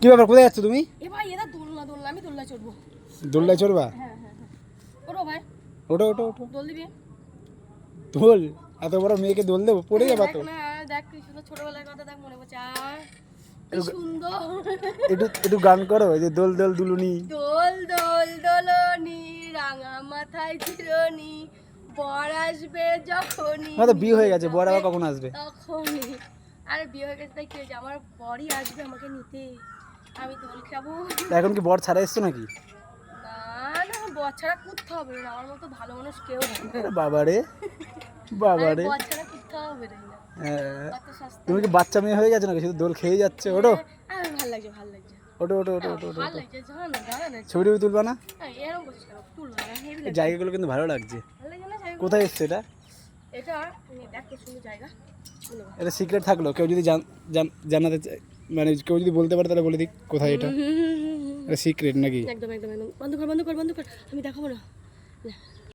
কি ব্যাপার, কোথায় যাচ্ছ তুমি? এ ভাই এরা দোলনা আমি দোলনায় চড়বো। দোলনায় চড়বা? হ্যাঁ ওঠো ভাই, ওঠো ওঠো ওঠো। দোল দিবি? দোল? এত বড় মেয়েকে দোল দেবো? পড়ে যাবা তো। না দেখ কি সুন্দর, ছোটবেলার কথা দেখ মনে পড়ছে। কি সুন্দর। একটু একটু গান করো, এই যে দোল দোল দুলুনি। দোল দোল দোলনি রাঙা মাথায় চিরনি, বর আসবে যখনই। আমার তো বিয়ে হয়ে গেছে, বর আবার কখন আসবে? তখনই। আরে বিয়ে হয়ে গেছে তাই কি হয়েছে, আমার বরই আসবে আমাকে নিতে, আমি দোল খাবো। এখন কি বর ছাড়া এসছো নাকি? না বর ছাড়া কুত্তে হবে না, আমার মতো ভালো মানুষ কেউ নেই। বাবারে বাবারে। বর ছাড়া কুত্তে হবে না। তুমি কি বাচ্চা মেয়ে হয়ে গেছো নাকি, শুধু দোল খেয়ে যাচ্ছে? ওঠো। ভালো লাগছে ভালো লাগছে। ওঠো ওঠো ওঠো ওঠো ওঠো। ভালো লাগছে, জানা না দাঁড়া না। ছবি টবি তুলবা না? এরকম বলছিস কেন, তুলবো না, হেভি এই লাগছে। জায়গাগুলো কিন্তু ভালো লাগছে। ভালো লাগে না জায়গাগুলো? কোথায় এসছে এটা? এটা দেখ কি সুন্দর জায়গা। এটা সিক্রেট থাকলো, কেউ যদি জানাতে চায়, মানে কেউ যদি বলতে পারে তাহলে বলে দিক কোথায় এটা। এটা সিক্রেট নাকি? একদম একদম একদম, বন্ধ কর আমি দেখাবো না।